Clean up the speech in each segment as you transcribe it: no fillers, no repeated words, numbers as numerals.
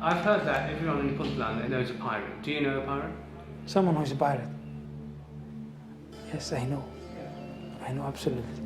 I've heard that everyone in Puntland, they know is a pirate. Do you know a pirate? Someone who's a pirate. Yes, I know. I know absolutely.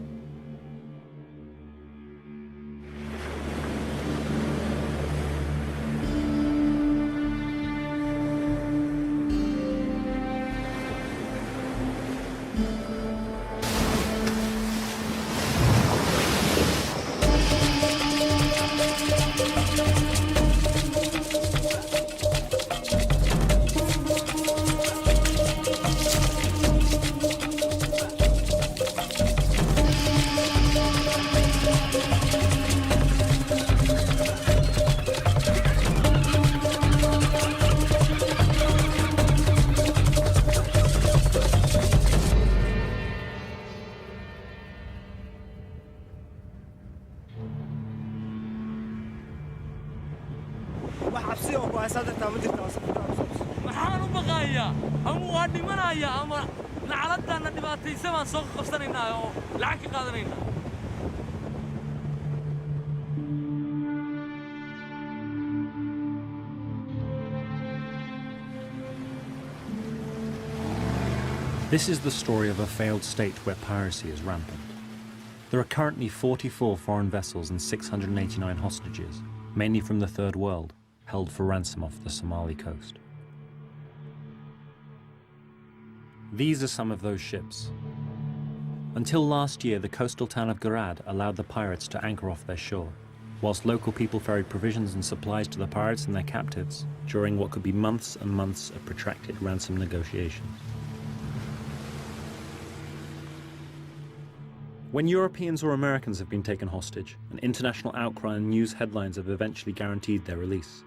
maxaan u baqayaa ama waa dhimanayaa ama lacaladaana dhibaataysa baan soo qabsanaynaa oo lacag ka qaadanaynaa. This is the story of a failed state where piracy is rampant. There are currently 44 foreign vessels and 689 hostages, mainly from the Third World, held for ransom off the Somali coast. These are some of those ships. Until last year, the coastal town of Garad allowed the pirates to anchor off their shore, whilst local people ferried provisions and supplies to the pirates and their captives during what could be months and months of protracted ransom negotiations. When Europeans or Americans have been taken hostage, an international outcry and news headlines have eventually guaranteed their release.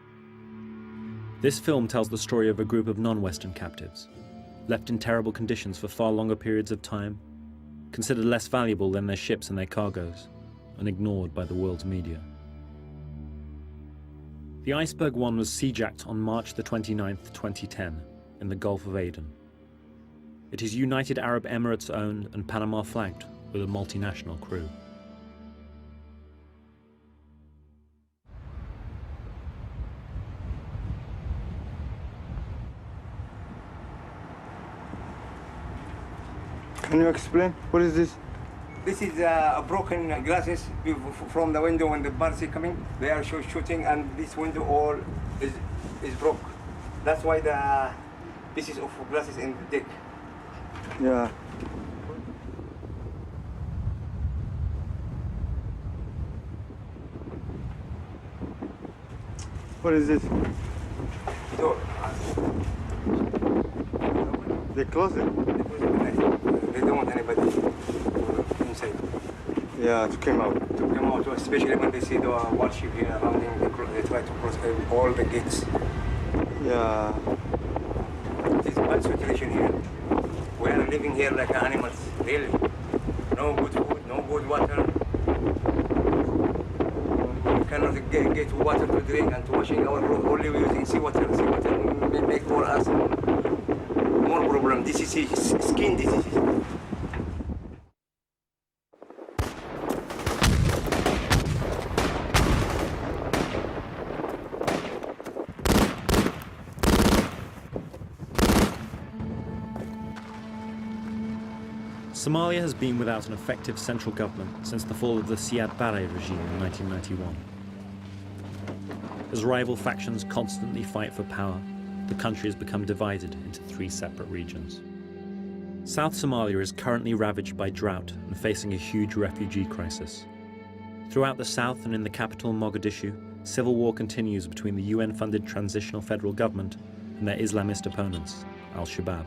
This film tells the story of a group of non-Western captives, left in terrible conditions for far longer periods of time, considered less valuable than their ships and their cargoes, and ignored by the world's media. The Iceberg One was sea-jacked on March the 29th, 2010, in the Gulf of Aden. It is United Arab Emirates owned and Panama flagged, with a multinational crew. Can you explain? What is this? This is broken glasses from the window when the birds are coming. They are shooting, and this window all is broke. That's why the pieces of glasses in the deck. Yeah. What is this? Door. They close it? They don't want anybody inside. Yeah, to come out. To come out, especially when they see the warship here around them, they try to cross all the gates. Yeah. It's a bad situation here. We are living here like animals, really. No good food, no good water. We cannot get water to drink and to washing our clothes. Only we using seawater. Seawater may make for us more problem. This is skin diseases. Somalia has been without an effective central government since the fall of the Siad Barre regime in 1991. As rival factions constantly fight for power, the country has become divided into 3 separate regions. South Somalia is currently ravaged by drought and facing a huge refugee crisis. Throughout the south and in the capital Mogadishu, civil war continues between the UN-funded transitional federal government and their Islamist opponents, Al-Shabaab.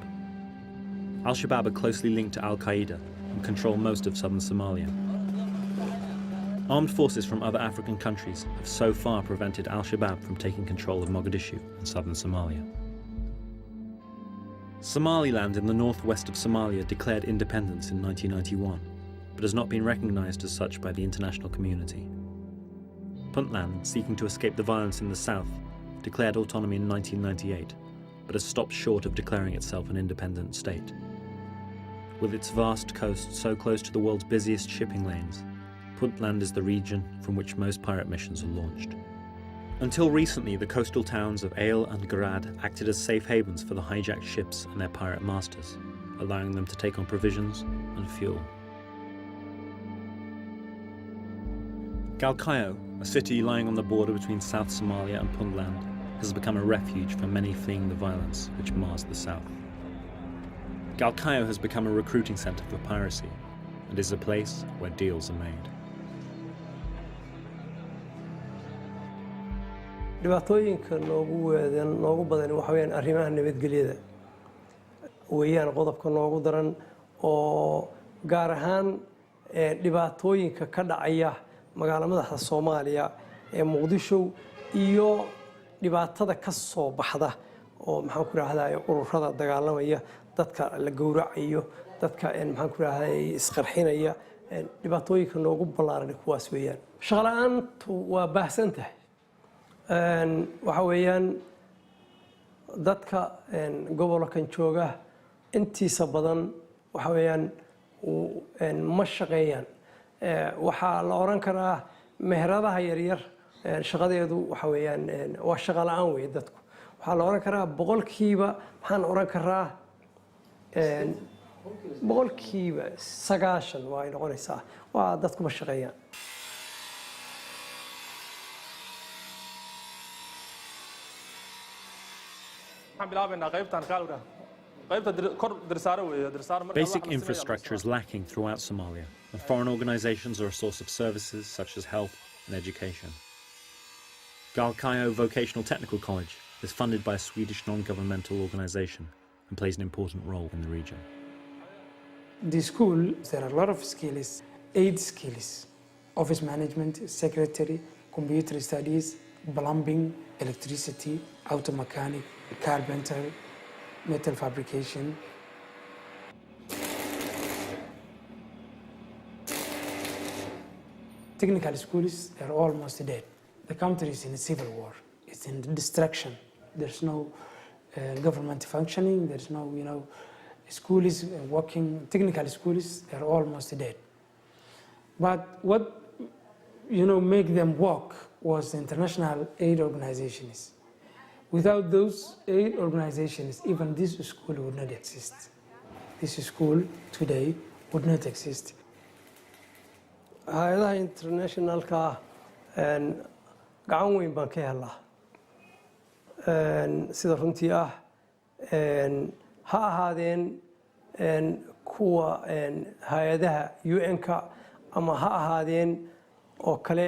Al-Shabaab are closely linked to Al-Qaeda and control most of southern Somalia. Armed forces from other African countries have so far prevented Al-Shabaab from taking control of Mogadishu and southern Somalia. Somaliland in the northwest of Somalia declared independence in 1991, but has not been recognized as such by the international community. Puntland, seeking to escape the violence in the south, declared autonomy in 1998, but has stopped short of declaring itself an independent state. With its vast coast so close to the world's busiest shipping lanes, Puntland is the region from which most pirate missions are launched. Until recently, the coastal towns of Ale and Grad acted as safe havens for the hijacked ships and their pirate masters, allowing them to take on provisions and fuel. Galkayo, a city lying on the border between South Somalia and Puntland, has become a refuge for many fleeing the violence which mars the south. Galkayo has become a recruiting centre for piracy and is a place where deals are made. dhibaatooyinka noogu badan waxa weeyaan arrimaha nabadgelyada weeyaan qodobka noogu daran oo gaar ahaan dhibaatooyinka ka dhacaya magaalada madaxda Soomaaliya ee Muqdisho iyo dhibaatada ka soo baxda oo maxaan ku raahdaa ururada dagaalamaya dadka la gowracayo dadka maxaan ku raahdaa isqarxinaya dhibaatooyinka noogu ballaaran kuwaas weeyaan shaqo la'aantu waa baahsan tahay waxa weeyaan dadka gobolkan jooga intiisa badan waxa weeyaan ma shaqeeyaan waxa la oran karaa meheradaha yaryar shaqadeedu waxa weeyaan waa shaqo la'aan weey dadku waxa la oran karaa boqolkiiba maxaan oran karaa boqolkiiba 90 waa ay noqonaysaa waa dadku ma shaqeeyaan Basic infrastructure is lacking throughout Somalia, and foreign organizations are a source of services such as health and education. Galkayo Vocational Technical College is funded by a Swedish non-governmental organization and plays an important role in the region. The school, there are a lot of skills, 8 skills: office management, secretary, computer studies, plumbing, electricity, auto mechanic, carpenter, metal fabrication. Technical schools are almost dead. The country is in a civil war. It's in destruction. There's no government functioning. There's no, schools working. Technical schools are almost dead. But what, make them work was the international aid organizations. Without those aid organizations, even this school would not exist. This school today would not exist. hay'adaha internationalka gacan weyn baan ka helnaa sida runtii ah ha ahaadeen kuwa hay'adaha UN-ka ama ha ahaadeen oo kale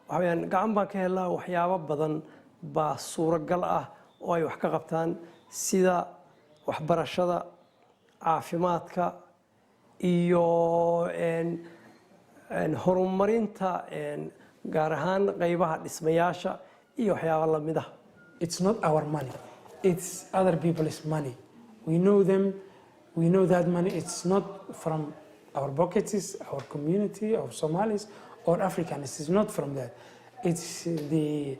waxa weeyaan gacan baan ka helnaa waxyaabo badan baa suuragal ah oo ay wax ka qabtaan sida waxbarashada caafimaadka iyo horumarinta gaar ahaan qaybaha dhismayaasha iyo waxyaabo la mid ah. It's not our money. It's other people's money. We know them. We know that money. It's not from our pockets, our community of Somalis or Africans. It's not from that. It's the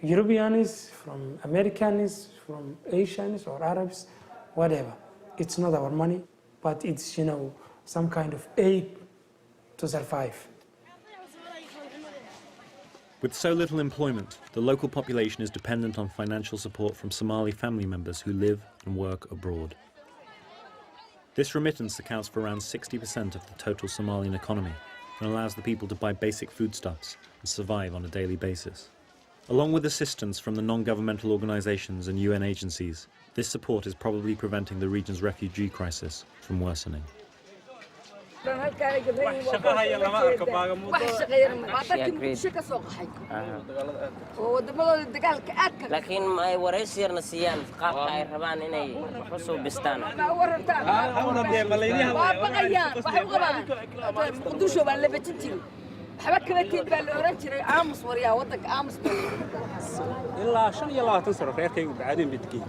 Europeans, from Americans, from Asians or Arabs, whatever. It's not our money, but it's, some kind of aid to survive. With so little employment, the local population is dependent on financial support from Somali family members who live and work abroad. This remittance accounts for around 60% of the total Somalian economy and allows the people to buy basic foodstuffs and survive on a daily basis. Along with assistance from the non-governmental organizations and UN agencies, this support is probably preventing the region's refugee crisis from worsening. laakiin ma ay waraysi yarna siiyaan qaabka ay rabaan inay wax u soo bistaan waxba kala teed baa la oran jiray aamus waryaa wadanka aamus ilaa 25 sano reerkaygu bacadeen bidkii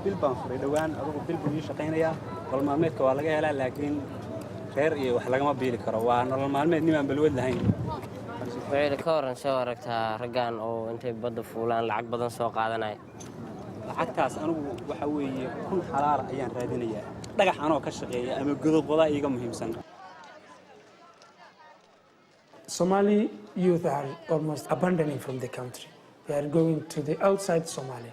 bil baan furay dhawaan adigu bil buu ii shaqaynayaa wal maalmeedka waa laga helaa laakiin reer iyo wax lagama biili karo waa nolol maalmeed nimaan balwad lahayn waxay ka waran soo aragtaa raggan oo intay badda fuulaan lacag badan soo qaadanay lacagtaas anigu waxa weeye kun xalaal ayaan raadinayaa dhagax anoo ka shaqeeya ama godob wada iiga muhiimsan. Somali youth are almost abandoning from the country. They are going to the outside Somalia,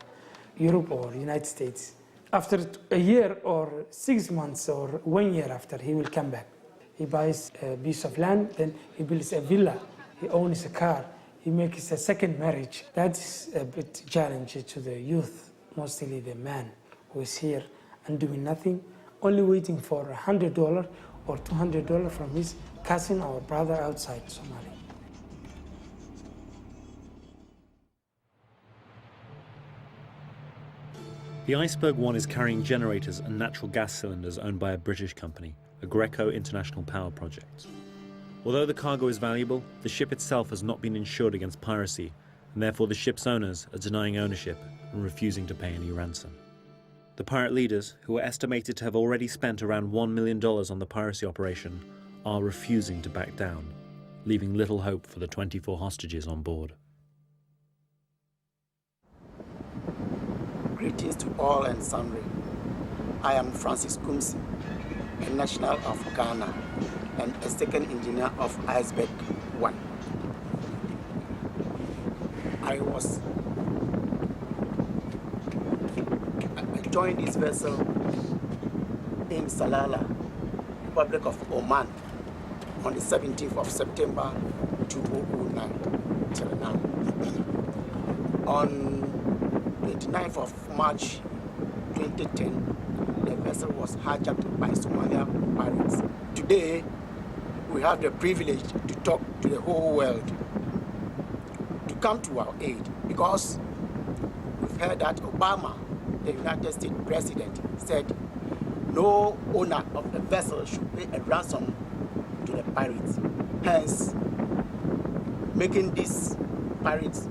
Europe or United States. After a year or 6 months or 1 year after, he will come back. He buys a piece of land, then he builds a villa, he owns a car, he makes a second marriage. That is a bit challenge to the youth, mostly the man who is here and doing nothing, only waiting for $100 or $200 from his cousin or brother outside Somalia. The Iceberg 1 is carrying generators and natural gas cylinders owned by a British company, Aggreko International Power Project. Although the cargo is valuable, the ship itself has not been insured against piracy, and therefore the ship's owners are denying ownership and refusing to pay any ransom. The pirate leaders, who are estimated to have already spent around $1 million on the piracy operation, are refusing to back down, leaving little hope for the 24 hostages on board. Greetings to all and sundry. I am Francis Kumsi, a national of Ghana and a second engineer of Iceberg 1. I joined this vessel in Salalah, Republic of Oman, on the 17th of September 2009 till now. On the 29th of March 2010, the vessel was hijacked by Somalia pirates. Today, we have the privilege to talk to the whole world to come to our aid, because we've heard that Obama, the United States President, said no owner of a vessel should pay a ransom to the pirates, hence making these pirates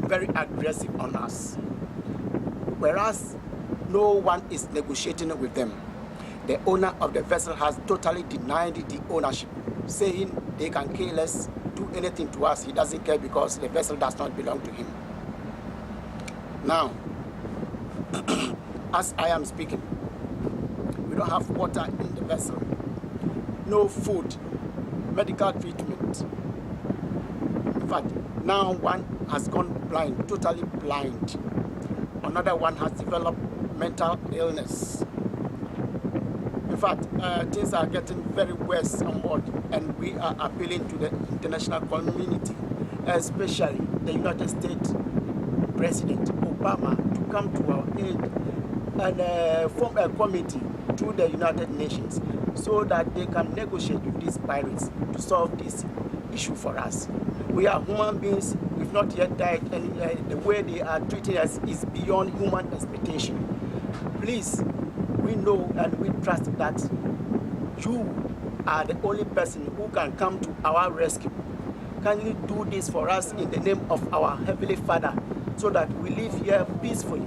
very aggressive on us. Whereas no one is negotiating with them. The owner of the vessel has totally denied the ownership, saying they can kill us, do anything to us. He doesn't care because the vessel does not belong to him. Now, as I am speaking, we don't have water in the vessel, no food, medical treatment. In fact, now one has gone blind, totally blind. Another one has developed mental illness. In fact, things are getting very worse on board, and we are appealing to the international community, especially the United States President Obama, to come to our aid and form a committee to the United Nations so that they can negotiate with these pirates to solve this issue for us. We are human beings, we've not yet died, and the way they are treating us is beyond human expectation. Please, we know and we trust that you are the only person who can come to our rescue. Can you do this for us in the name of our Heavenly Father, so that we live here peacefully?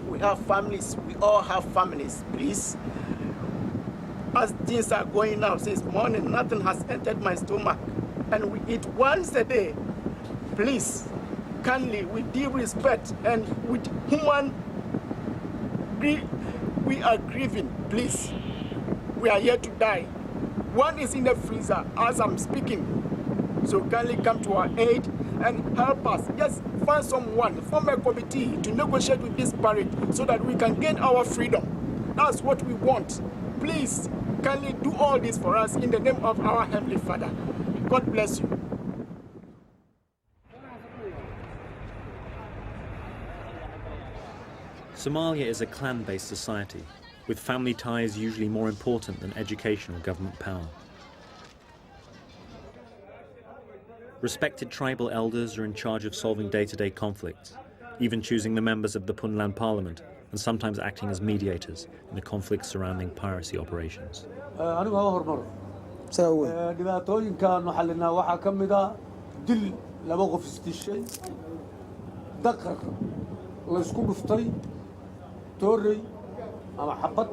We have families, we all have families, please. As things are going now since morning, nothing has entered my stomach, and we eat once a day. Please, kindly, with due respect and with human, we are grieving, please. We are here to die. One is in the freezer as I'm speaking. So kindly come to our aid and help us. Just find someone, form a committee to negotiate with this pirate so that we can gain our freedom. That's what we want. Please, kindly do all this for us in the name of our Heavenly Father. God bless you. Somalia is a clan-based society, with family ties usually more important than education or government power. Respected tribal elders are in charge of solving day-to-day conflicts, even choosing the members of the Puntland Parliament, and sometimes acting as mediators in the conflicts surrounding piracy operations. dhibaatooyinkan waxaa linaa waxaa ka mid ah dil laba qof isdishay daqar la isku dhuftay toorey ama xabad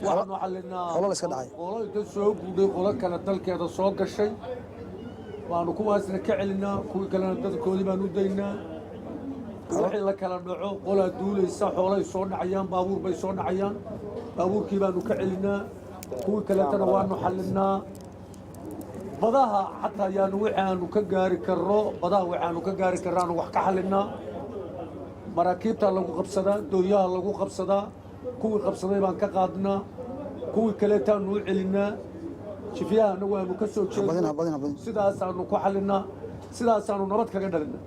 waxaan waxaa linaa qolo inta soo guudhay qolo kale dalkeeda soo gashay waanu kuwaasna ka celinaa kuwii kalena dadkoodii baan u daynaa wixii la kala dhaco qolaa duulaysa xoolay soo dhacayaan baabuur bay soo dhacayaan baabuurkii baanu ka celinaa kuwii kaleetana waanu xallinaa badaha xataa yaanu waxaanu ka gaari karno badaha waxaanu ka gaari karnaanu wax ka xalinaa maraakiibta lagu qabsadaa dooyaha lagu qabsadaa kuwii qabsaday baan ka qaadnaa kuwii kaleetaanu u celinaa jifiyaha anagu aanu ka soo jeedno sidaasaanu ku xalinaa sidaasaanu nabad kaga dhalinaa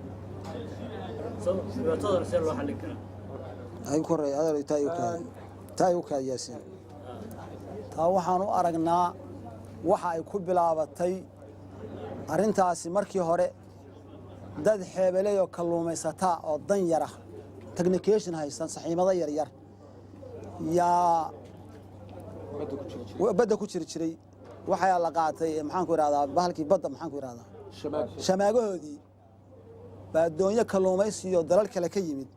taa waxaan u aragnaa waxa ay ku bilaabatay arrintaasi markii hore dad xeebeley oo kalluumaysataa oo dan yara technication haysan saxiimada yaryar yaa badda ku jiri jiray waxaa la qaatay maxaan ku idhahdaa bahalkii badda maxaan ku idhahdaa shamaagahoodii baa doonyo kalluumaysi iyo dalal kale ka yimid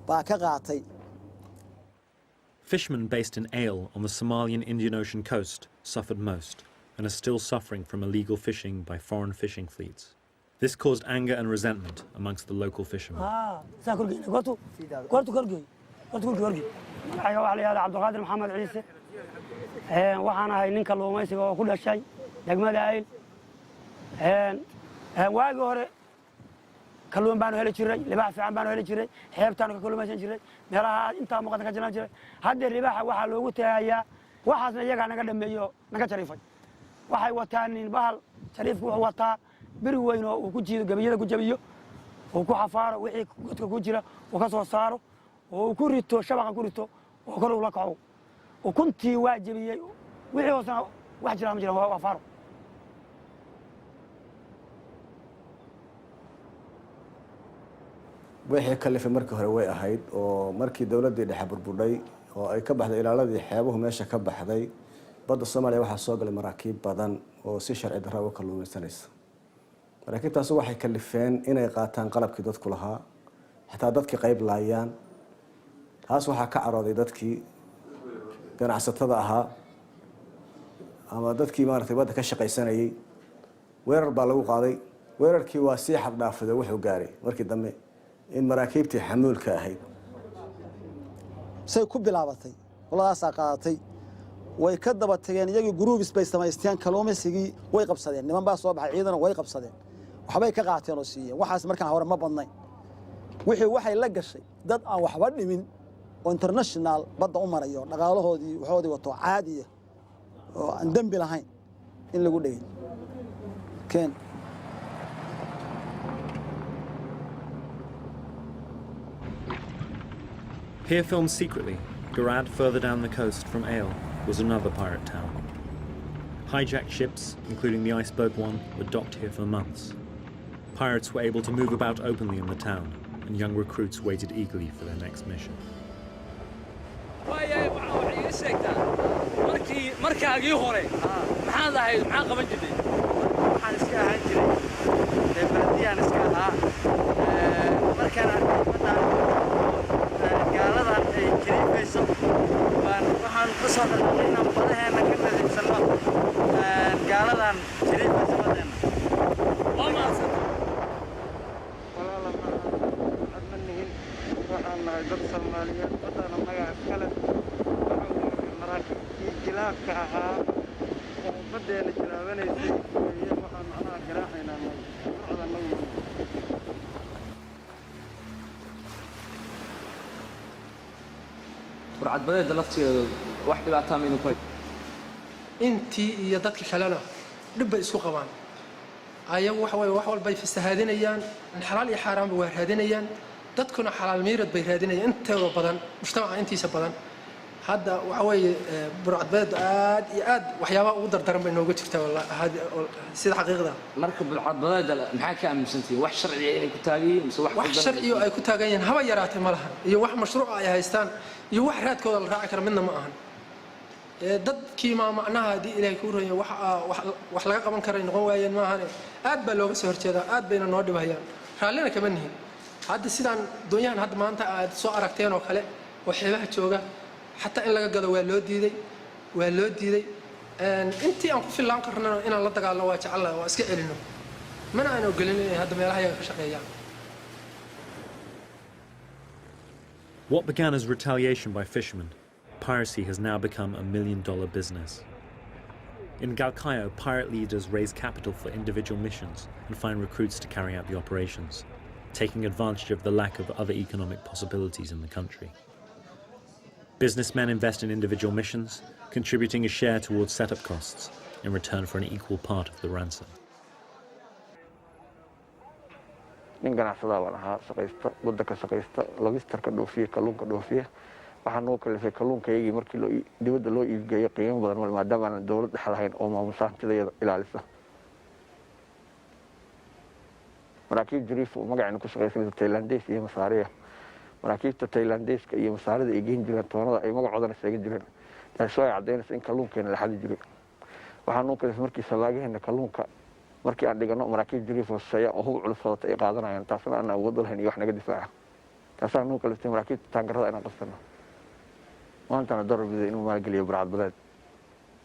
baa ka qaatay. Fishermen based in Aile on the Somalian Indian Ocean coast suffered most and are still suffering from illegal fishing by foreign fishing fleets. This caused anger and resentment amongst the local fishermen. waxaan ahay nin kalluumaysiga oo ku dhashay degmada Ayl waagi hore kalluun baan heli jiray libaax fiican baan heli jiray xeebtaan ka kalluumaysan jiray meelaha inta muuqata ka jiran jiray hadda libaaxa waxa loogu tagayaa waxaasna iyaga naga dhameeyo naga jarifay waxay wataan nin bahal jariifku wuxuu wataa biri weyn oo uu ku jiido gabiyada ku jabiyo oo ku xafaaro wixii godka ku jira oo ka soo saaro oo ku rito shabaqa ku rito oo kor u la kaco وكنتي واجبي وحي وصنا واحد جرام جرام وفارو wixii kalifa markii hore way ahayd oo markii dawladda dhexe burburay oo ay ka baxday ilaaladii xeebuhu meesha ka baxday badda Soomaaliya waxa soo galay maraakiib badan oo si sharci darro u kalluumaysanaysa maraakiibtaas waxay kalifeen inay qaataan qalabkii dadku lahaa xataa dadkii qayb laayaan taas waxa ka carooday dadkii ganacsatada ahaa ama dadkii maartay badda ka shaqaysanayay weerar baa lagu qaaday weerarkii waa si xad dhaafay wuxuu gaaray markii dambe in maraakiibtii xamuulka ahayd say ku bilaabatay walaas qaadatay way ka daba tageen iyagii groups bay samaysteen kalluumaysigii way qabsadeen niman baa soo baxay ciidan way qabsadeen waxbay ka qaateen oo siiyeen waxaas markaan hore ma badnayn wixii waxay la gashay dad aan waxba dhimin oo international badda u marayo dhaqaalahoodii waxoodii wato caadi oo aan dambi lahayn in lagu dhigay keen Here filmed secretly, Garad, further down the coast from Aile, was another pirate town. Hijacked ships, including the iceberg one, were docked here for months. Pirates were able to move about openly in the town, and young recruits waited eagerly for their next mission. waxaan ku soo dhaqaaqay inaan badaheena ka nadiifsano gaaladan jiriifaysa badeena waa maasan walaala ma nihin waxaan nahay dad Soomaaliyeed badana magac kale maraakiibtii jilaabka ahaa oo badeena jilaabanaysay iyo waxaan macnaha garaacaynaa shuruucda nagu burcad badeeda lafteedu wax dhibaato ma ku intii iyo dadka kalena dhib bay isku qabaan ayagu wax walba ay fasahaadinayaan xalaal iyo xaraam bay raadinayaan dadkuna xalaal miirad bay raadinayaan intooda badan mujtamaca intiisa badan hadda waxa weeye burcad badeed aad iyo aad waxyaabaha ugu dardaran bay nooga jirtaa wallahi sida xaqiiqda marka burcad badeed maxaa ka aaminsantii wax sharci ah inay ku taagayeen mise wax sharci ah ay ku taagayeen haba yaraatay ma lahan iyo wax mashruuc ay haystaan iyo wax raadkooda la raaci karo midna ma ahan dadkii ma macnaha hadii ilaahay ku rooyay wax laga qaban karay noqon waayeen ma ahan aad baa looga soo horjeedaa aad bayna noo dhibayaan raallina kama nihin hadda sidaan doonyahan hadda maanta aad soo aragteen oo kale oo xeebaha jooga حتى إن لقى قدوا والودي أنتي أنكو في اللان قرنا إن الله تقال الله واجع الله واسكت إلنا من أنا أقولني هذا ما راح يخشى. What began as retaliation by fishermen, piracy has now become $1 million business. In Galkayo, pirate leaders raise capital for individual missions and find recruits to carry out the operations, taking advantage of the lack of other economic possibilities in the country. Businessmen invest in individual missions, contributing a share towards setup costs in return for an equal part of the ransom. nin ganacsada baan ahaa shaqaysta waddanka shaqaysta logistarka dhoofiya kalluunka dhoofiya waxaa noo kalifay kalluunkaygii markii dibadda loo iibgeeyo qiimo badan mal maadaama aanan dowlad dhex lahayn oo maamusa hantidayada ilaalisa maraakiib jariif oo magacayna ku shaqaysanaysa tailandees iyo masaariya maraakiibta tailandeeska iyo masaarida ay geyn jireen toonada ay magacoodana sheegan jireen taasoo ay caddaynaysa in kalluunkeena la xadi jiray waxaa noo kalifay markii sabaagaheena kalluunka markii aan dhigano maraakiib jariif hooseeya oo hub culus wadata ay qaadanayaan taasna aan awood lahayn iyo wax naga difaaca taasaa noo kaliftay maraakiibta taangarada inaan qabsano maantana darbida inuu maalgeliyo burcadbadeed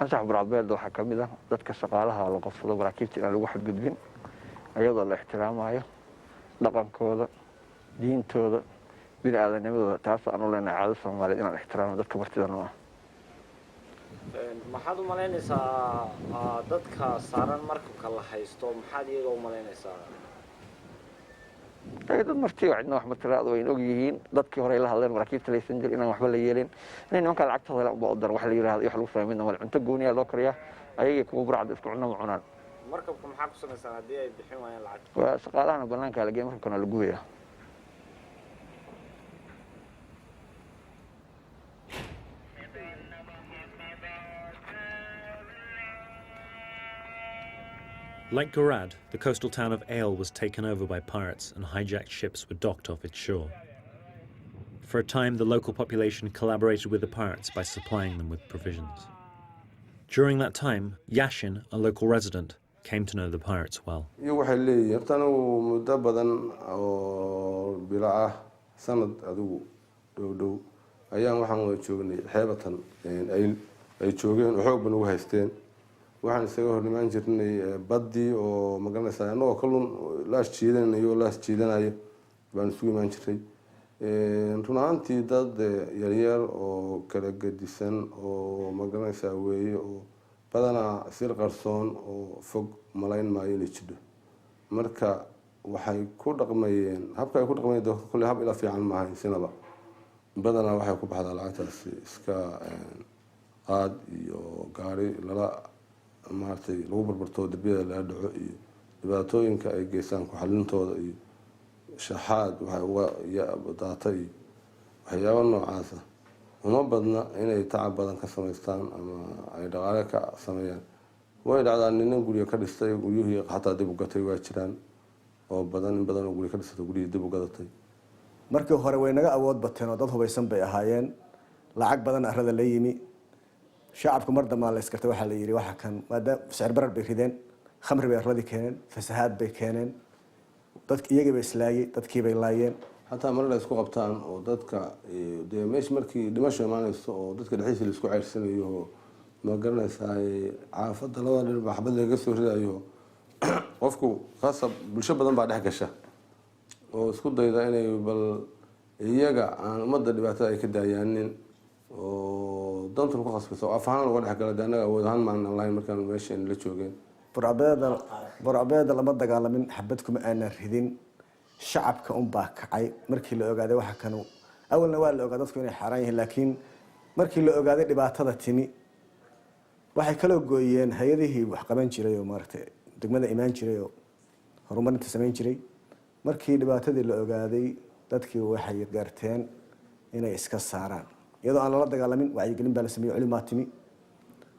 ansax burcadbadeedda waxaa ka mid ah dadka shaqaalaha la qabsado maraakiibta inaan lagu xadgudbin iyadoo la ixtiraamayo dhaqankooda diintooda bini aadanimadooda taas aan u leenahay caado soomaaliyeed inaan ixtiraamo dadka martida noo ah maxaad u malaynaysaa dadka saaran markabka la haysto maxaad iyaga u malaynaysaa dad martii cidna wax matiraad way og yihiin dadkii hore la hadleen maraakiibta laysan jir inaan waxba la yeelin inay nimanka lacagtooda la boodar wax la yiraahdo wax lagu fahmin mal cunto gooniya loo kariyaa ayagii kuwa burcad isku cunno ma cunaan markabka maxaa ku samaysan haddii ay bixin waayaan lacag waa shaqaalahana bannaanka la geeyo markabkana la gubayaa Like Gorad, the coastal town of Ale was taken over by pirates and hijacked ships were docked off its shore. For a time, the local population collaborated with the pirates by supplying them with provisions. During that time, Yashin, a local resident, came to know the pirates well. waxaan isaga hor imaan jirnay badii oo magaranaysaa anagoo kalluun laas jiidanayo laas jiidanayo baan isugu imaan jiray run ahaantii dad yaryar oo kala gedisan oo magaranaysaa weeye oo badanaa sir qarsoon oo fog malayn maayo inay jidho marka waxay ku dhaqmayeen habka ay ku dhaqmayeen dadka kule hab ila fiican maahayn sinaba badanaa waxay ku baxdaa lacagtaasi iska qaad iyo gaari lala maartay lagu barbarto darbiyada la dhaco iyo dhibaatooyinka ay geystaan ku xalintooda iyo shaxaad waxay uga daatay waxyaabo noocaas ah uma badna inay tacab badan ka samaystaan ama ay dhaqaale ka sameeyaan way dhacdaan nin guriga ka dhistay guryihii xataa dib u gatay waa jiraan oo badan in badan oo guriga ka dhistay guriyihii dib u gadatay markii hore way naga awood bateen oo dad hubaysan bay ahaayeen lacag badan arada la yimi shacabku mar dambe la iskartay waxa la yiri waxa kan maadaama sicir barar bay rideen khamri bay radi keeneen fasahaad bay keeneen dadkii iyaga bay islaayay dadkii bay laayeen hataa mar la isku qabtaan oo dadka de meesh markii dhimasho imaanayso oo dadka dhexdiisa la isku ceyrsanayo ma garanaysaa caafada labada dhinac xabad laga soo ridayo qofku qasab bulsho badan baa dhex gasha oo isku dayda inay bal iyaga aan umada dhibaatada ay ka daayaanin oo dantu ku khasbayso afaan uga dhex gala anaga awood ahaan maan lahayn markaan meeshaan la joogeen burcadbadeeda lama dagaalamin xabad kuma aanan ridin shacabka un baa kacay markii la ogaaday waxa kanu awalna waa la ogaaday dadku inay xaraan yihiin laakiin markii la ogaaday dhibaatada timi waxay kala gooyeen hay'adihii wax qaban jiray oo maartay degmada imaan jiray oo horumarinta sameyn jiray markii dhibaatadii la ogaaday dadkii waxay gaarteen inay iska saaraan iyadoo aan lala dagaalamin wacyigelin baa la sameeyay culimaa timi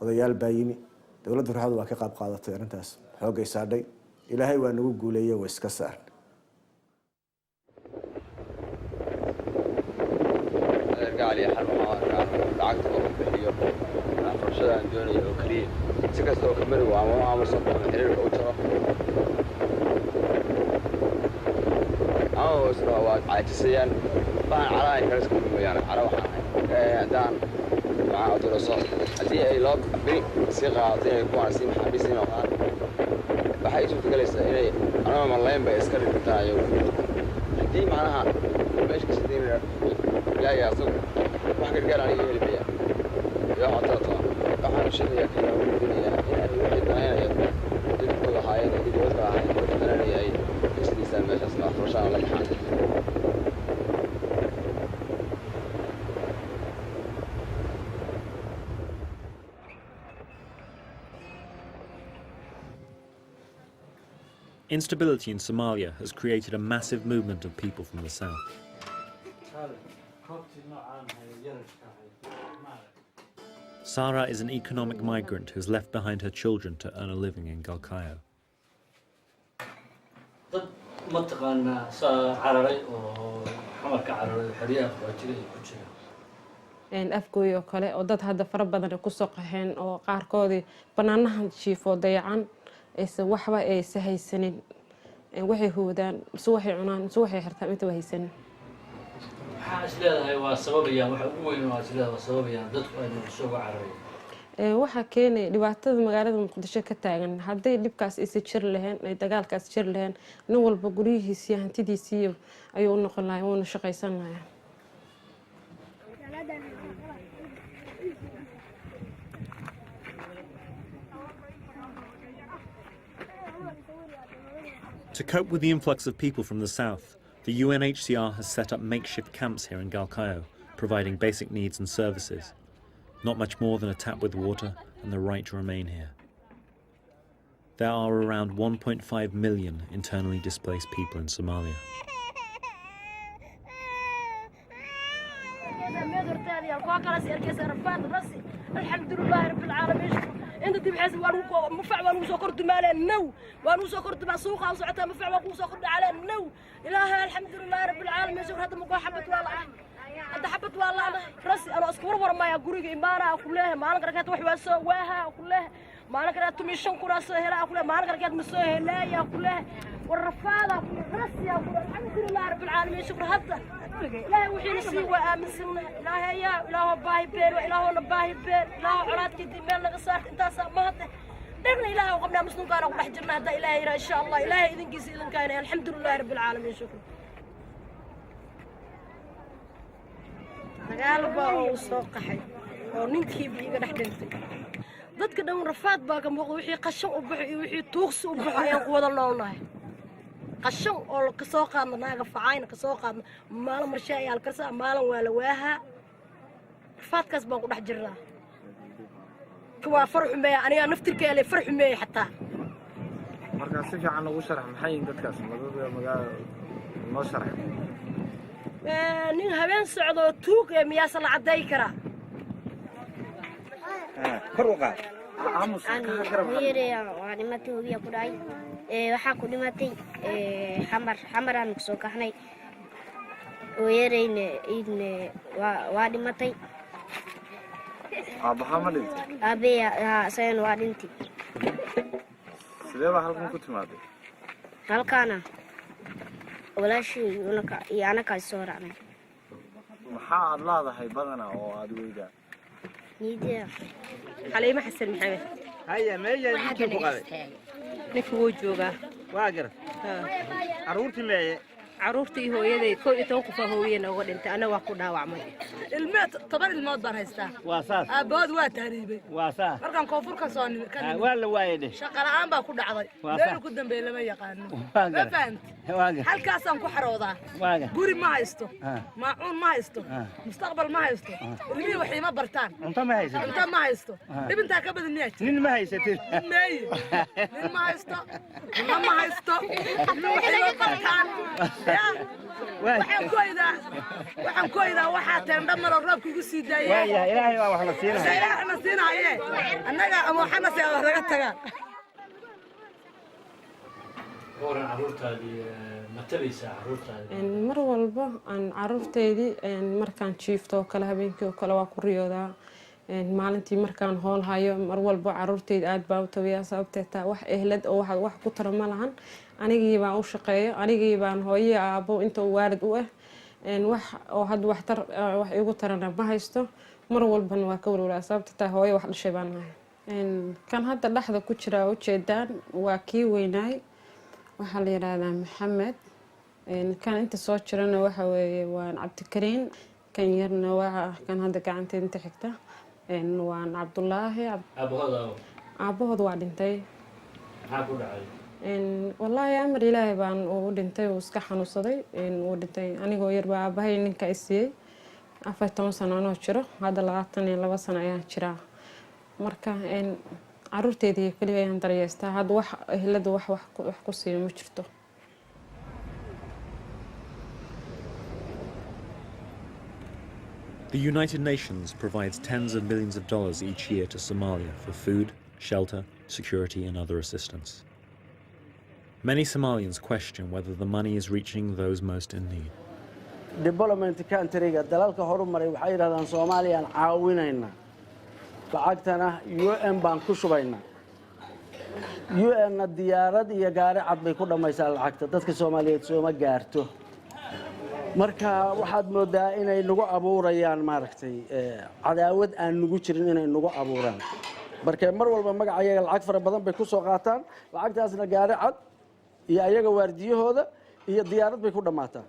odayaal baa yimi dowladda ruuxdu waa ka qayb qaadatay arrintaas xoogay saadhay ilaahay waa nagu guuleeyay waa iska saarnay قال يا حلو لعقت وبحيو أنا فرشة عندوني وكريم سكت وكمل وعمل صبر من حلو وترى أو سوا عاجزين بان على إنجلس كل يعني على واحد دان مع أدرسات هذه أي لوك بي سيقة هذه يكون عسيم حبيسين وقال بحيث تجلس إلي أنا ملاين بيسكر بتاعي هذه معناها مش كسدين لا يا صدق واحد قال أنا يجي البيع يا عطاطا أحد شيء يا كذا والدنيا wixii danaynaya dib u lahaayeen iyo dibadda ahaayeen wixii danaynaya ay isdiisaan meeshaasna waxbarashada la baxaan. Instability in Somalia has created a massive movement of people from the south. Sarah is an economic migrant who's left behind her children to earn a living in Galkayo. afgooy oo kale oo dad hadda fara badan ku soo qaxeen oo qaarkoodii banaanaha jiifo dayacan aysan waxba aysan haysanin waxay hoodaan soo waxay cunaan soo waxay xirtaan inta haysanin waxa isleedahay waa sababayaan waxa ugu weyn waa isleedahay waa sababayaan dadku ay soo carareen waxa keenay dhibaatada magaalada Muqdisho ka taagan haday dhibkaas isa jir lahayn ay dagaalkaas jir lahayn nin walba gurigiisa hantidiisa ayuu noqon lahayn oo shaqaysan lahayn. To cope with the influx of people from the south, the UNHCR has set up makeshift camps here in Galkayo, providing basic needs and services. Not much more than a tap with water and the right to remain here. There are around 1.5 million internally displaced people in Somalia. انت تبحث وانو مفع وانو سو كرت مال النو وانو سو كرت بسوق او سعته مفع وانو سو كرت على النو الهي الحمد لله رب العالمين شوف هذا مكو حبت والله هذا حبت والله راسي انا اسكور ور ما يا غريغ ايمانا كله ما انا كركات wax waa soo waaha كله ما انا كرات تمشن كرا soo hela كله ما انا كركات مسoo helaya كله والرفاضه راسي الحمد لله رب العالمين شوف هذا لا وحين نسي وامسنا لا هي لا باهي بير ولا نباهي بير لا عرات كدي مeel laga saar intaas ma hada dagna ilaahay oo qabna muslimka aan ku dhex jirna hada ilaahay ira insha Allah ilaahay idinkiisa idin kaayna alxamdulillah rabbil alamin shukr dagaal baa oo soo qaxay oo ninkii biiga dhex dhintay dadka dhan rafaad baa ka muuqdo wixii qashan u baxay wixii tuugsi u baxay aan ku wada noolnahay qashan oo ka soo qaadna naaga faayna ka soo qaadna maalin marshay ay alkarsa maalin waa la waaha rafaadkaas baan ku dhex jirnaa kuwa farxu meey aniga naftirkeena farxu meey xataa marka si fiican ugu sharax maxay dadkaas madada magaalada noo sharax nin habeen socdo tuug ee miyaas la caday kara karuqa hooyadeeya waa dhimatay hubiya ku dhacay waxaa ku dhimatay xamar aan ku soo kaxnay hooyadeyna idne waa dhimatay aabaha ma dhintay aabeya sayna waa dhintay sidee baa halkan ku timaaday halkaana walaashii iyo anaka soo raacnay maxaa aad leedahay badana oo aad weydaa niidiya xaliima xasan maxamed haya meeyaa intii ku qaday ninka wuu joogaa waa gar caruurtii meeye caruurtii hooyaday 11 qof hooyana uga dhintay ana waa ku dhaawacmay ilmaad 10 ilmood baan haystaa waa saas aabood waa tahriibay waa saas markaan koonfurka soo nimid kan waa la waayay shaqo la'aan baa ku dhacday meel ku dambeeyay lama yaqaano ma fahanti halkaas aan ku xaroodaa guri ma haysto maacuun ma haysto mustaqbal ma haysto ilmihi waxay ma bartaan inta ma haysto dhibintaa ka badan miyaa nin ma haysatid nin ma haysto ma haysto waxay ma bartaan waxaan ku idaa waxaa teendha maro roobka ugu sii daayay waaya ilaahay waa wax la siinayaa ilaahay na siinaayee annaga ama waxana si wax laga tagaa oran caruurtaadii ma tabaysaa caruurtaadii mar walba aan caruurteedii markaan jiifto kala habeenkii oo kale waa ku riyoodaa maalintii markaan hool hayo mar walba caruurteed aad baa u tabiyaa sababtoo ah wax ehlad oo wax ku tara ma lahan anigii baan u shaqeeyo anigii baan hooyo aabo inta uu waalid u ah wax oo had wax tar wax igu tarana ma haysto mar walbana waa ka walwala sababtoo ah hooyo wax dhashay baan nahay kan hadda dhaxda ku jira u jeedaan waa kii weynaay waxa la yiraahdaa maxamed kan inta soo jirana waxa weeye waa Cabdikariin kan yarna waa kan hadda gacanteeda inta xigta waan Cabdullaahi aabahood waa dhintay maxaa ku dhacay wallaahi amar ilaahay baan uu dhintay uu iska xanuunsaday uu dhintay anigoo yar baa aabahay ninka i siiyey 14 sano anoo jiro hadda 22 sano ayaan jiraa marka caruurteedii kaliya ayaan daryeestaa hadda wax ehelada wax ku siiyo ma jirto. The United Nations provides tens of millions of dollars each year to Somalia for food, shelter, security and other assistance. Many Somalians question whether the money is reaching those most in need. Development country-ga dalalka horumaray waxay yiraahdaan Soomaaliya caawinayna lacagtana UN baan ku shubayna UN diyaarad iyo gaari cad bay ku dhamaysaa lacagta dadka Soomaaliyeed sooma gaarto marka waxaad moodaa inay nagu abuurayaan maaragtay cadaawad aan nagu jirin inay nagu abuuraan marka mar walba magacayaga lacag fara badan bay ku soo qaataan lacagtaasna gaari cad iyo ayaga waardiyahooda iyo diyaarad bay ku dhamaataa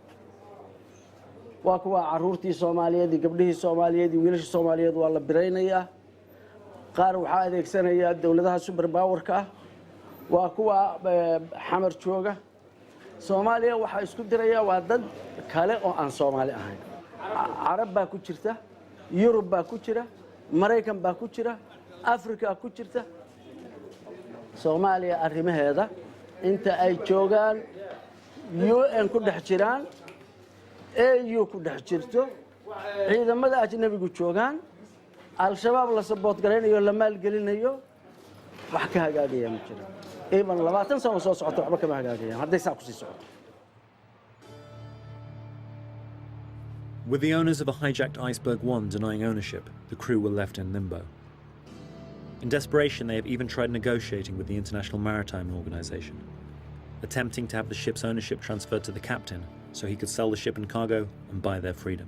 waa kuwa caruurtii Soomaaliyeed iyo gabdhihii Soomaaliyeed iyo wiilasha Soomaaliyeed waa la biraynayaa qaar waxa adeegsanaya dawladaha super power-ka waa kuwa xamar jooga Soomaaliya waxa isku diraya waa dad kale oo aan Soomaali ahayn Arab baa ku jirta Yurub baa ku jira Mareykan baa ku jira Afrika ku jirta Soomaaliya arrimaheeda inta ay joogaan UN ku dhex jiraan AU ku dhex jirto ciidamada ajnabigu joogaan al-shabaab la support gareynayo la maal gelinayo wax ka hagaagaya ma jiro even 20 sano soo socota waxba kama hagaagayaan hadday saa ku sii socoto. With the owners of a hijacked Iceberg 1 denying ownership, the crew were left in limbo. In desperation, they have even tried negotiating with the International Maritime Organization, attempting to have the ship's ownership transferred to the captain so he could sell the ship and cargo and buy their freedom.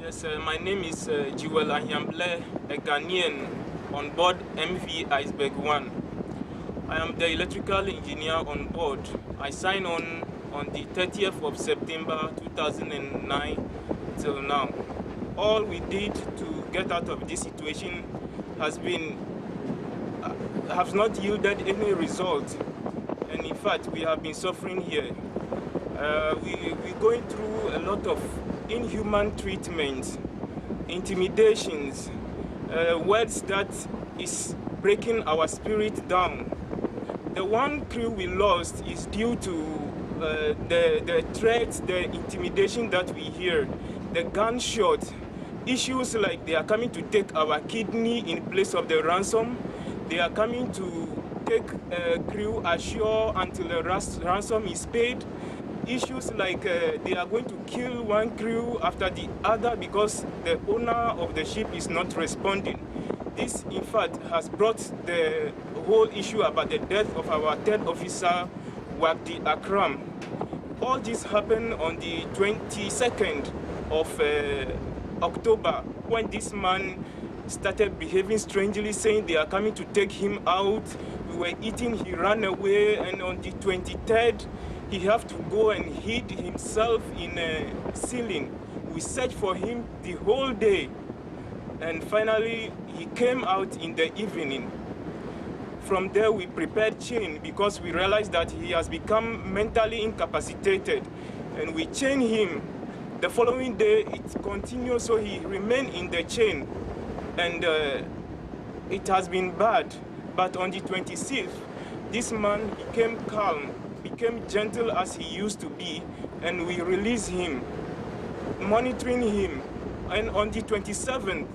Yes, my name is Jewel Ahyamble, a Ghanaian on board MV Iceberg 1. I am the electrical engineer on board. I signed on the 30th of September 2009 till now. All we did to get out of this situation has not yielded any result, and in fact we have been suffering here. We're going through a lot of inhuman treatments, intimidations, words that is breaking our spirit down. The one crew we lost is due to the threats, the intimidation that we hear, the gunshot, issues like they are coming to take our kidney in place of the ransom, they are coming to take crew ashore until the ransom is paid, issues like they are going to kill one crew after the other because the owner of the ship is not responding. This in fact has brought the whole issue about the death of our third officer, Wagdi Akram. All this happened on the 22nd of October when this man started behaving strangely, saying they are coming to take him out. We were eating, he ran away, and on the 23rd he have to go and hid himself in a ceiling. We searched for him the whole day, and finally he came out in the evening. From there we prepared chain because we realized that he has become mentally incapacitated, and we chained him. The following day it continued, so he remained in the chain, and it has been bad. But on the 26th, this man became calm, became gentle as he used to be, and we released him, monitoring him. And on the 27th,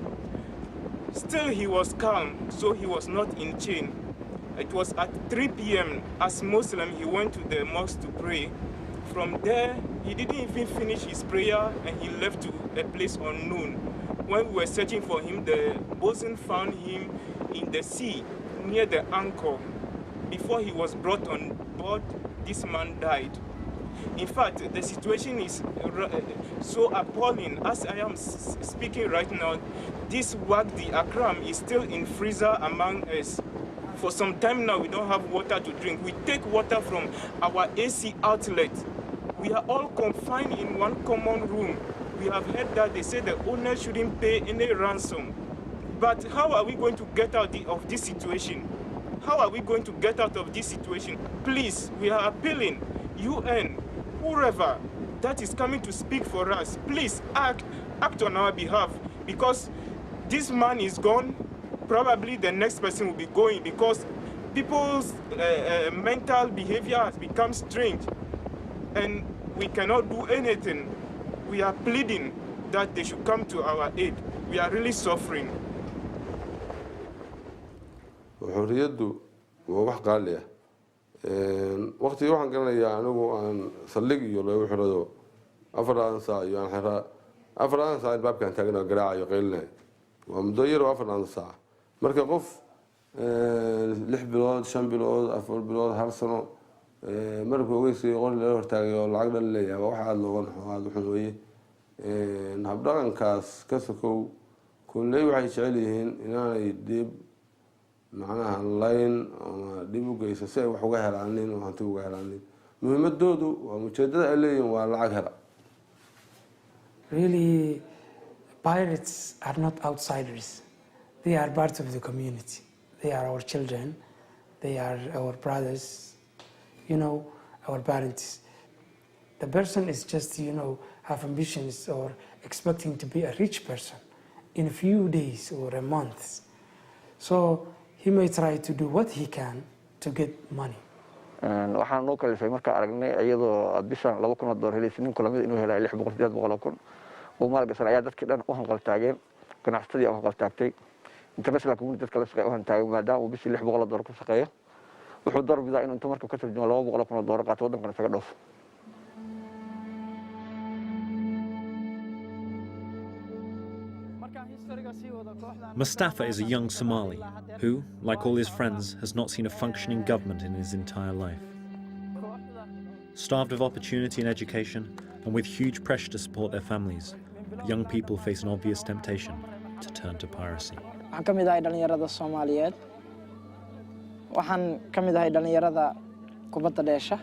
still he was calm, so he was not in chain. It was at 3 p.m. as Muslim, he went to the mosque to pray. From there, he didn't even finish his prayer and he left to a place unknown. When we were searching for him, the bosun found him in the sea near the anchor. Before he was brought on board, this man died. In fact, the situation is so appalling. As I am speaking right now, this Wagdi Akram is still in freezer among us. For some time now, we don't have water to drink. We take water from our AC outlet We are all confined in one common room. We have heard that they say the owner shouldn't pay any ransom. But how are we going to get out of this situation? How are we going to get out of this situation? Please, we are appealing, UN, whoever that is coming to speak for us, please act on our behalf, because this man is gone. Probably the next person will be going, because people's mental behavior has become strange and we cannot do anything. We are pleading that they should come to our aid. We are really suffering. وحريته وواحد قال لي وقتي واحد قال لي يعني أنا صلقي ولا يحرده أفران ساعة يعني حرا أفران ساعة الباب كان تاجنا قراعة يقيل لي ومدير وأفران ساعة مركب قف لح بلاد شام بلاد أفر بلاد هرسنا مركب ويسي يقول له ارتاجي والعقد اللي واحد لغون هذا حلوية نهبدان كاسكو كل لي واحد شعليهن إن أنا يديب معناها اللاين ديبو جيسة سي وحوجها العنين وهنتوجها العنين مهم الدودو ومشددة اللي والعقهرة. Really, pirates are not outsiders. They are part of the community. They are our children. They are our brothers. You know, our parents. The person is just, you know, have ambitions or expecting to be a rich person in a few days or a month. So he may try to do what he can to get money. waxaan noo kalifay marka aragnay iyadoo bishan $2,000 helaysa nin kala mid inuu helay 600,000 oo maalgashan ayaa dadkii dhan u hanqal taageen ganacsadii u hanqal taagtay international community dadka la shaqeeyo u hantaagay maadaama uu bishii $600 ku shaqeeyo wuxuu darbidaa inuu inta marka ka tarjumo $200,000 qaato waddankan isaga dhoofo. Mustafa is a young Somali who, like all his friends, has not seen a functioning government in his entire life. Starved of opportunity and education, and with huge pressure to support their families, young people face an obvious temptation to turn to piracy. waxaan ka mid ahay dhalinyarada Soomaaliyeed. waxaan ka mid ahay dhalinyarada kubadda dheesha.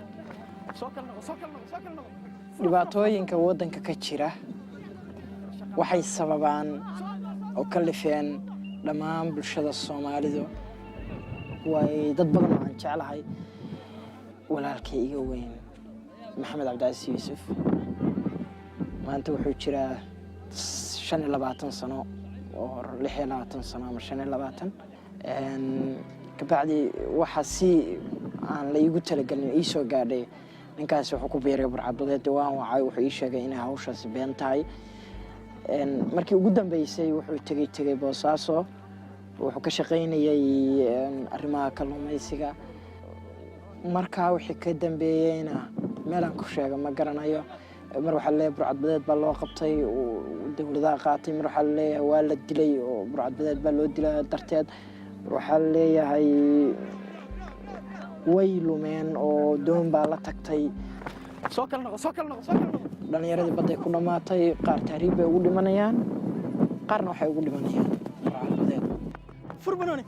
dhibaatooyinka waddanka ka jira waxay sababaan oo kalifeen dhammaan bulshada Soomaalidu way dad badan oo aan jeclahay walaalkay iga weyn Maxamed Cabdi Yuusuf maanta wuxuu jiraa 25 sano oo 26 sano ama 25 kabacdi waxa si aan la igu talagalin ii soo gaadhay ninkaas wuxuu ku biiray burcadbadeed waan wacay wuxuu ii sheegay in hawshaasi been tahay markii ugu dambeysay wuxuu tagay Boosaaso wuxuu ka shaqeynayay arrimaha kalluumaysiga markaa wixii ka dambeeyayna meel aan ku sheego ma garanayo mar waxa leeyahay burcadbadeed baa loo qabtay dawladaha qaatay mar waxa leeyahay waa la dilay oo burcadbadeed baa loo dilay darteed waxa leeyahay way lumeen oo doon baa la tagtay soo kala dhalinyaradii badday ku dhamaatay qaar taariikh bay ugu dhimanayaan qaarna waxay ugu dhimanayaan burcadbadeed furbanoni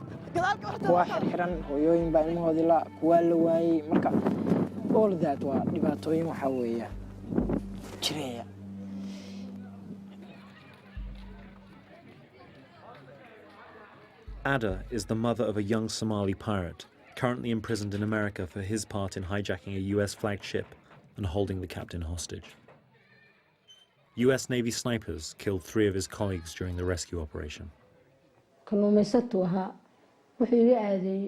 kuwa xirxiran hooyooyin baa ilmahoodii la kuwa la waayay marka all that waa dhibaatooyin waxa weeya jireeya. Ada is the mother of a young Somali pirate currently imprisoned in America for his part in hijacking a US flagged ship and holding the captain hostage. US Navy snipers killed 3 of his colleagues during the rescue operation. kalluumaysatu ahaa wuxuu iga aaday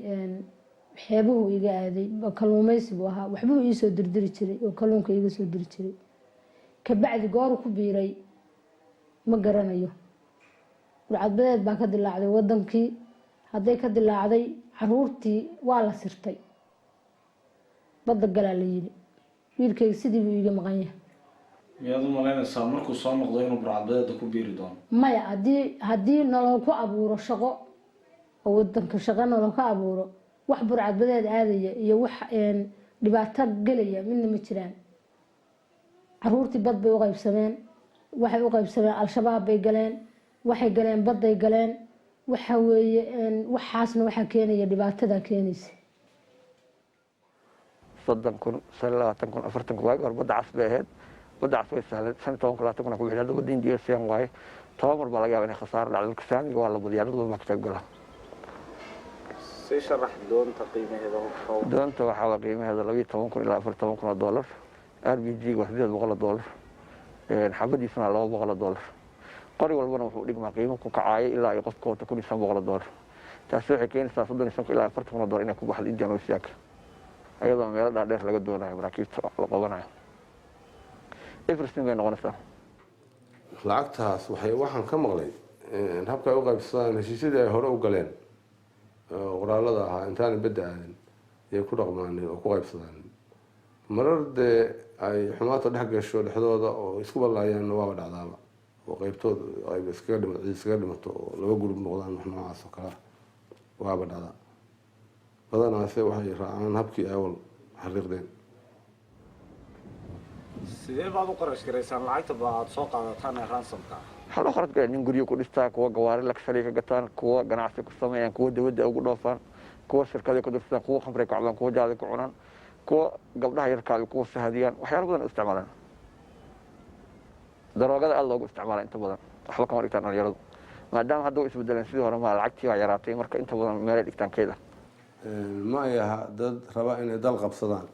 xeebuhu iga aaday kalluumaysigu ahaa waxbuu ii soo dirdiri jiray oo kalluunka iga soo diri jiray ka bacdi goor ku biiray ma garanayo burcadbadeed baa ka dilaacday wadankii haday ka dilaacday caruurtii waa la sirtay badda galaa la yiri wiilkay sidii uu iga maqan yahay miyaad u malaynaysaa markuu soo noqdo inuu burcadbadeeda ku biiri doono maya haddii nolol ku abuuro shaqo oo wadanka shaqo nolol ka abuuro wax burcadbadeed aadaya iyo wax dhibaato galaya midna ma jiraan caruurtii bad bay u qaybsameen waxay u qaybsameen al-shabaab bay galeen waxay galeen badday galeen waxa weeye waxaasna waxa keenaya dhibaatada keenaysa. soddon kun 20 kun 40 kun waagi hore badda cas bay ahayd badda cas way sahlan 15 kun 20 kun ku bixiyay hadda wadda Indiya seen waaye tababar baa laga yaabaa inay khasaaro dhacdo marka saamiga waa la badiyaa dad badan ma ka qayb gala si sharax doonta qiimaheeda doonta waxaa qiimaheeda 12 kun ilaa 14 kun oo dollar RBG waa $800 xabadiisana $200 qori walbana wuxuu dhigmaa qiimo ku kacay ilaa ay qofka wata $1500 taasi waxay keenaysaa 35 kun ilaa 40 kun oo dollar inay ku baxdo Indian Ocean ayadoo meel dhaadheer laga doonayo maraakiibta la qabanayo everything bay noqonaysaa lacagtaas waxaan ka maqlay habka ay u qaybsadaan heshiisyadii ay hore u galeen qoraalada ahaa intaanay badda aadin ayay ku dhaqmaaneen oo ku qaybsadaan marar dee ay xumaata dhex gasho dhexdooda oo isku ballaayaan waaba dhacdaaba oo qaybtooda ay iskaga dhimato oo laba gurub noqdaan wax noocaas oo kale waaba dhacdaa badanaase waxay raacaan habkii awal xariiqdeen sidee baad u qarash garaysaan lacagta aad soo qaadataan ee ransomka waxaa loo kharad galay nin guryo ku dhistaa kuwa gawaari laksari ka gataan kuwa ganacsi ku sameeyaan kuwa dawladda ugu dhoofaan kuwa shirkada ku dirsadaan kuwa khamri ka cabaan kuwa jaada ku cunaan kuwa gabdhaha yarkaa kuwa sahadiyaan waxyaalo badan u isticmaalaan daroogada aad loogu isticmaala inta badan waxba kama dhigtaan dhalinyaradu maadaama hadda u isbedeleen sidii hore ma lacagtii waa yaraatay marka inta badan meelay dhigtaan keeda ma ay aha dad raba inay dal qabsadaan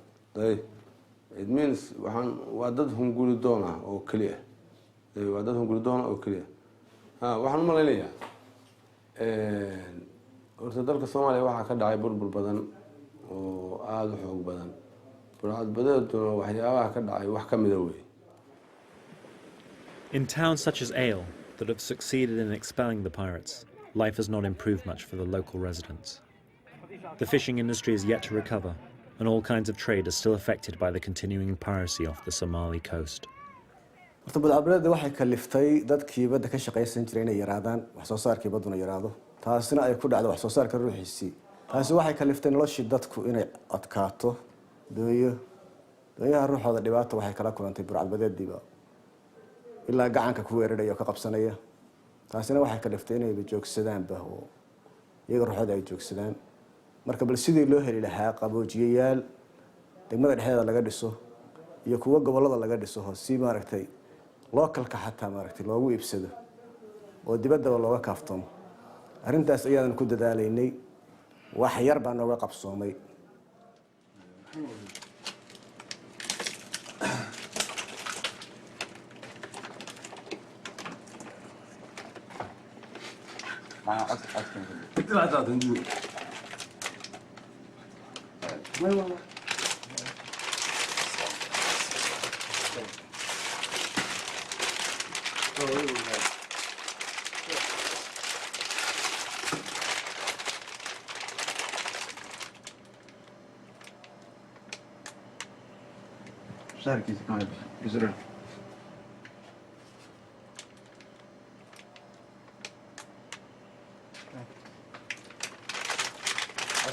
it means waa dad hunguri doon ah oo keliya waa dad hunguri doon oo keliya waxaan u malaynayaa horta dalka Soomaaliya waxaa ka dhacay burbur badan oo aad u xoog badan burcadbadeeduna waxyaabaha ka dhacay wax ka mida wey In towns such as Ale that have succeeded in expelling the pirates, life has not improved much for the local residents. The fishing industry is yet to recover, and all kinds of trade are still affected by the continuing piracy off the Somali coast. Horta badcadbadeeda waxay kaliftay dadkii badda ka shaqaysan jiray inay yaraadaan wax soo saarkii badduna yaraado taasina ay ku dhacdo wax soo saarka ruuxiisii taasi waxay kaliftay noloshii dadku inay adkaato dooyaha ruuxooda dhibaato waxay kala kulantay burcadbadeediiba ilaa gacanka ku weeraraya oo ka qabsanaya taasina waxay kaliftay inay joogsadaanba oo iyaga ruuxooda ay joogsadaan marka bal sidii loo heli lahaa qaboojiyayaal degmada dhexdeeda laga dhiso iyo kuwa gobolada laga dhiso si maaragtay localka xataa maaragtay loogu iibsado oo dibaddaba looga kaaftoomo arrintaas ayaan ku dadaalaynay wax yar baa nooga qabsoomay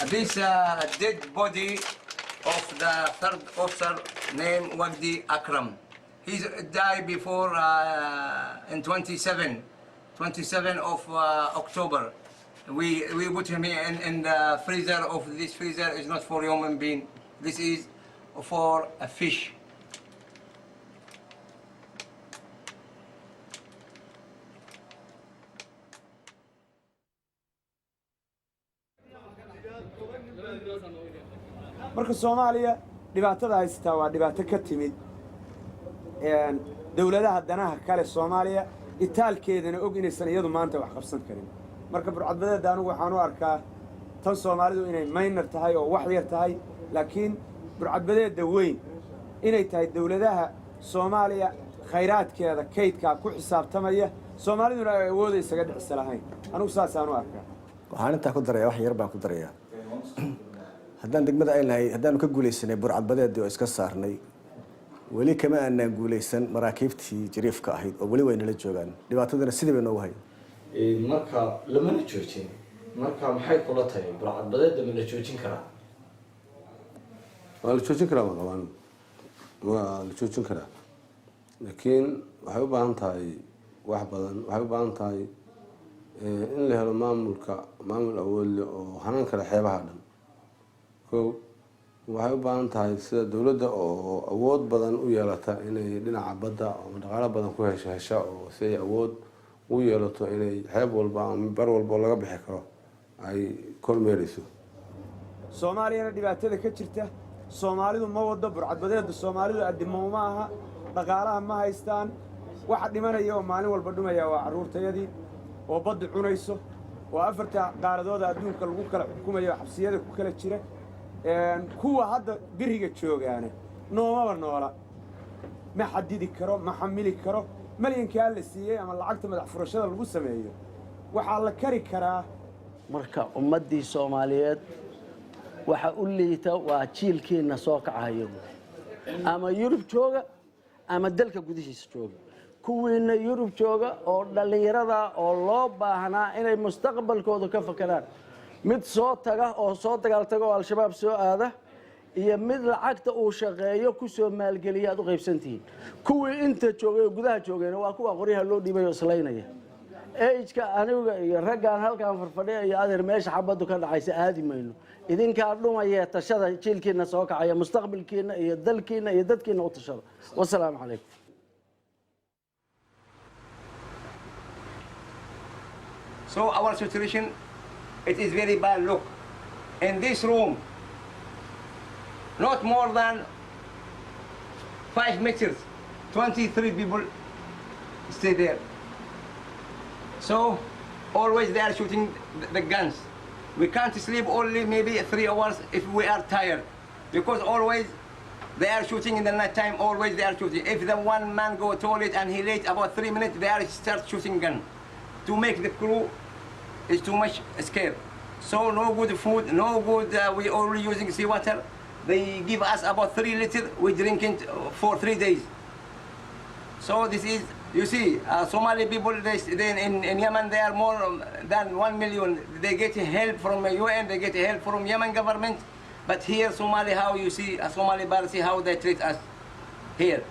This dead body of the third officer named Wagdi Akram. He died before in 27 of October. We put him in the freezer. Of this freezer is not for human being. This is for a fish. marka Soomaaliya dhibaatada haysata waa dhibaato ka timid dawladaha danaha kale Soomaaliya itaalkeedana og inaysan iyadu maanta wax qabsan karin marka burcadbadeeda anigu waxaan u arkaa tan Soomaalidu inay minor tahay oo wax yar tahay laakiin burcadbadeeda weyn inay tahay dawladaha Soomaaliya khayraadkeeda kaydka ku xisaabtamaya Soomaaliduna ay awood isaga dhicisa lahayn anigu saas aan u arkaa waxaan inta ku dareeyaa wax yar baan ku dareeyaa haddaan degmada ay lahayd haddaanu ka guulaysanay burcadbadeedii oo iska saarnay weli kama aanaan guulaysan maraakiibtii jariifka ahayd oo weli way nala joogaan dhibaatadana sidii bay noogu hayaan marka lamana joojin marka maxay kula tahay burcadbadeeda ma la joojin karaa waa la joojin karaa waa la joojin karaa laakiin waxay u baahan tahay wax badan waxay u baahan tahay in la helo maamul awood leh oo hanan kara xeebaha dhan kow waxay u baahan tahay sida dowladda oo awood badan u yeelata inay dhinaca badda ama dhaqaalo badan ku hesha oo si ay awood u yeelato inay xeeb walba ama bar walba oo laga bixi karo ay kormeerayso. soomaaliyana dhibaatada ka jirta soomaalidu ma wado burcadbadeeda soomaalidu addimo ma aha dhaqaalaha ma haystaan waxa dhimanaya oo maalin walba dhumaya waa carruurtayadii oo badda cunayso oo afarta qaaradooda adduunka lagu kala xukumayo xabsiyada ku kala jira kuwa hadda biriga joogaana noomaba noola ma xadidi karo ma xamili karo malyankaa la siiyey ama lacagta madax furashada lagu sameeyo waxaa la kari karaa. marka ummaddii soomaaliyeed waxa u liita waa jiilkeenna soo kacayo ama yurub jooga ama dalka gudihiisa jooga kuwiina yurub jooga oo dhallinyarada oo loo baahnaa inay mustaqbalkooda ka fakaraan mid soo taga oo soo dagaal taga oo al-shabaab soo aada iyo mid lacagta uu shaqeeyo ku soo maalgeliya aad u qaybsantihiin kuwii inta joogay oo gudaha joogayna waa kuwa qoryaha loo dhiibay oo islaynaya ejka aniga iyo raggaan halkaan farfadhiya iyo adeer meesha xabaddu ka dhacaysa aadi mayno idinkaa dhumaya tashada jiilkiina soo kacaya mustaqbalkiina iyo dalkiina iyo dadkiina u tashada wasalaamu calaykum. So our situation, it is very bad. Look, in this room, not more than 5 meters, 23 people stay there. So always they are shooting the guns. We can't sleep only maybe 3 hours if we are tired, because always they are shooting in the night time. Always they are shooting. If the one man go to toilet and he late about 3 minutes, they are start shooting gun to make the crew is too much scared. So no good food, no good. We only using seawater. They give us about 3 liters. We drink it for 3 days. So this is, you see, Somali people, they in Yemen, they are more than 1 million. They get help from the UN, they get help from Yemen government. But here, Somali, how you see, Somali Barsi, how they treat us here.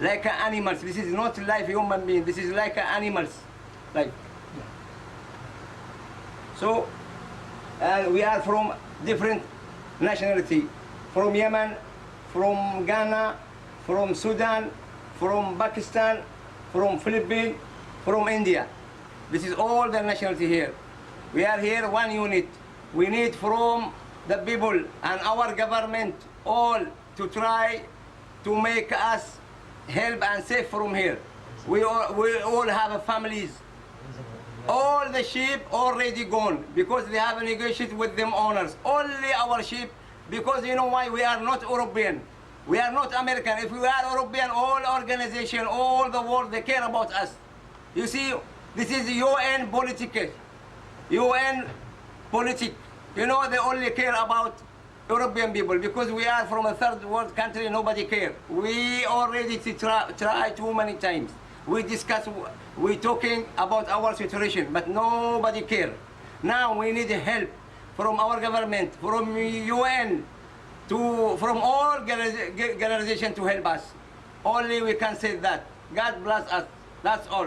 Like animals. This is not like human being. This is like animals. Like. So, we are from different nationality. From Yemen, from Ghana, from Sudan, from Pakistan, from Philippines, from India. This is all the nationality here. We are here one unit. We need from the people and our government all to try to make us help and safe from here. We all have families. All the sheep already gone because they have negotiated with them owners. Only our sheep, because you know why? We are not European. We are not American. If we are European, all organization, all the world, they care about us. You see, this is UN politics. UN politics. You know, they only care about European people because we are from a third world country, nobody care. We already try too many times. We discuss, we talking about our situation, but nobody care. Now we need help from our government, from UN, from all organizations to help us. Only we can say that. God bless us. That's all.